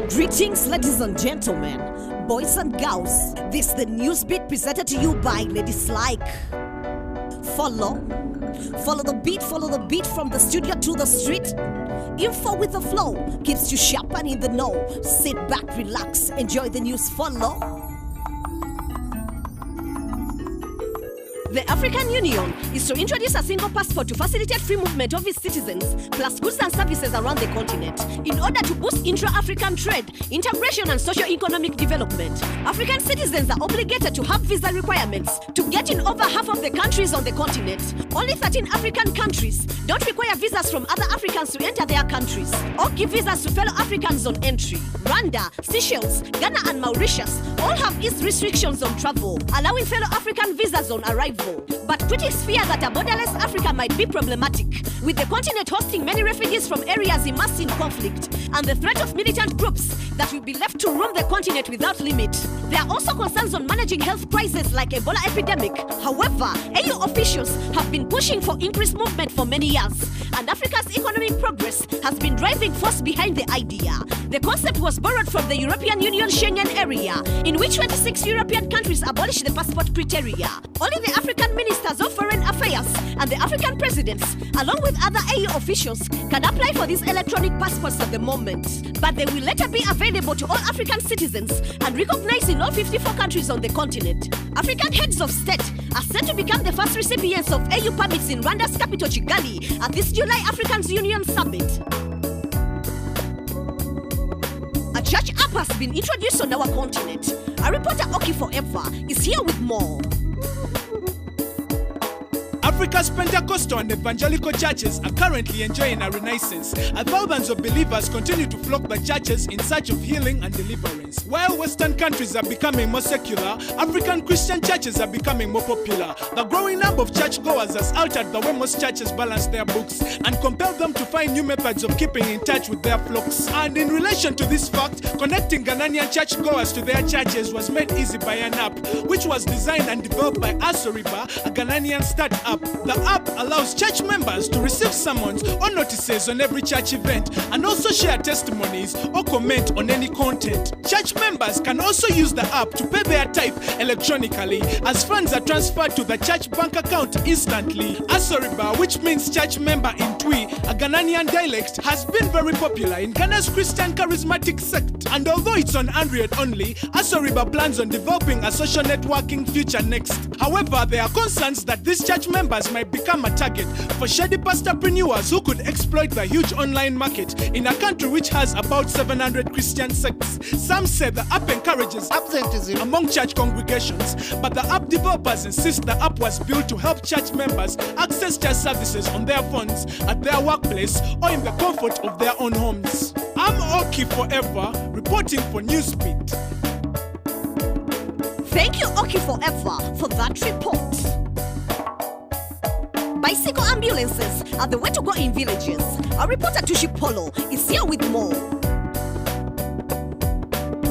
Greetings, ladies and gentlemen, boys and girls. This is the news beat presented to you by Ladies Like. Follow the beat from the studio to the street. Info with the flow keeps you sharp and in the know. Sit back, relax, enjoy the news. Follow. The African Union is to introduce a single passport to facilitate free movement of its citizens, plus goods and services around the continent, in order to boost intra-African trade, integration and socio-economic development. African citizens are obligated to have visa requirements to get in over half of the countries on the continent. Only 13 African countries don't require visas from other Africans to enter their countries, or give visas to fellow Africans on entry. Rwanda, Seychelles, Ghana and Mauritius all have ease restrictions on travel, allowing fellow African visas on arrival. But critics fear that a borderless Africa might be problematic, with the continent hosting many refugees from areas immersed in conflict, and the threat of militant groups that will be left to roam the continent without limit. There are also concerns on managing health crises like Ebola epidemic. However, AU officials have been pushing for increased movement for many years, and Africa's economic progress has been driving force behind the idea. The concept was borrowed from the European Union Schengen area, in which 26 European countries abolished the passport criteria. Only the African Ministers of Foreign Affairs and the African presidents, along with other AU officials, can apply for these electronic passports at the moment. But they will later be available to all African citizens and recognized in all 54 countries on the continent. African heads of state are set to become the first recipients of AU permits in Rwanda's capital Kigali at this July African Union Summit. A church app has been introduced on our continent. Our reporter Oki Forever is here with more. Africa's Pentecostal and evangelical churches are currently enjoying a renaissance, as thousands of believers continue to flock the churches in search of healing and deliverance. While Western countries are becoming more secular, African Christian churches are becoming more popular. The growing number of churchgoers has altered the way most churches balance their books and compelled them to find new methods of keeping in touch with their flocks. And in relation to this fact, connecting Ghanaian churchgoers to their churches was made easy by an app, which was designed and developed by Asoriba, a Ghanaian startup. The app allows church members to receive summons or notices on every church event and also share testimonies or comment on any content. Church members can also use the app to pay their tithe electronically, as funds are transferred to the church bank account instantly. Asoriba, which means church member in Twi, a Ghanaian dialect, has been very popular in Ghana's Christian charismatic sect. And although it's on Android only, Asoriba plans on developing a social networking feature next. However, there are concerns that these church members might become a target for shady pastorpreneurs who could exploit the huge online market in a country which has about 700 Christian sects. Some say the app encourages absenteeism among church congregations, but the app developers insist the app was built to help church members access church services on their phones, at their workplace, or in the comfort of their own homes. I'm Oki Forever, reporting for Newsbeat. Thank you, Oki Forever, for that report. Bicycle ambulances are the way to go in villages. Our reporter Tushi Polo is here with more.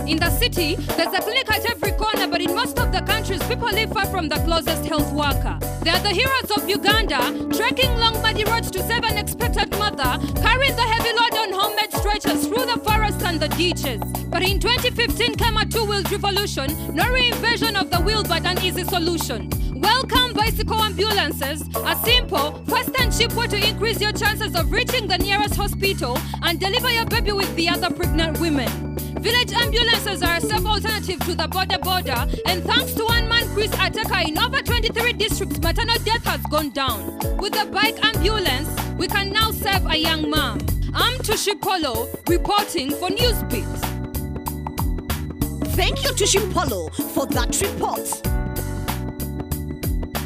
In the city, there's a clinic at every corner, but in most of the countries, people live far from the closest health worker. They are the heroes of Uganda, trekking long muddy roads to save an expectant mother, carrying the heavy load on homemade stretchers through the forest and the ditches. But in 2015 came a two-wheeled revolution, no reinvention of the wheel but an easy solution. Welcome bicycle ambulances, a simple, fast and cheap way to increase your chances of reaching the nearest hospital and deliver your baby with the other pregnant women. Village ambulances are a safe alternative to the border, and thanks to one-man Chris Ateka in over 23 districts, maternal death has gone down. With a bike ambulance, we can now save a young mom. I'm Tushi Polo, reporting for Newsbeat. Thank you, Tushi Polo, for that report.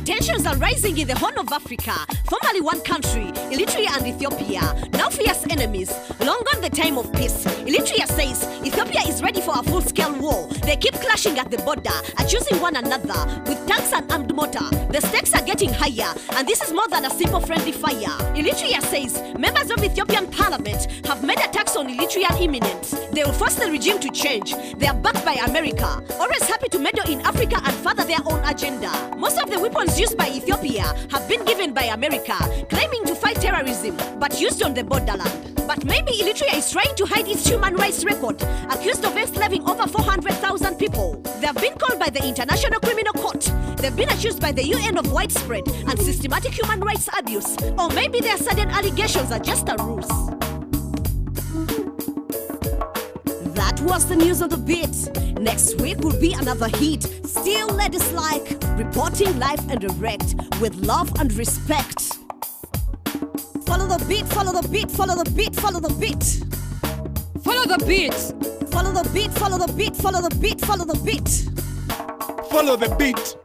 Tensions are rising in the Horn of Africa, formerly one country, Eritrea and Ethiopia, now fierce enemies, long gone the time of peace. Eritrea says Ethiopia is ready for a full-scale war They keep clashing at the border, accusing one another with tanks and armed mortar. The stakes are getting higher, and this is more than a simple friendly fire. Eritrea says members of Ethiopian parliament have made attacks on Eritrea imminent. They will force the regime to change. They are backed by America, always happy to meddle in Africa and further their own agenda. Most of the weapons used by Ethiopia have been given by America, claiming to fight terrorism, but used on the borderland. But maybe Eritrea is trying to hide its human rights record, accused of enslaving over 400,000 people. They have been called by the International Criminal Court. They've been accused by the UN of widespread and systematic human rights abuse. Or maybe their sudden allegations are just a ruse. That was the news on the beat. Next week will be another hit. Still ladies like reporting live and direct with love and respect. Follow the beat, follow the beat, follow the beat, follow the beat. Follow the beat. Follow the beat, follow the beat, follow the beat, follow the beat. Follow the beat.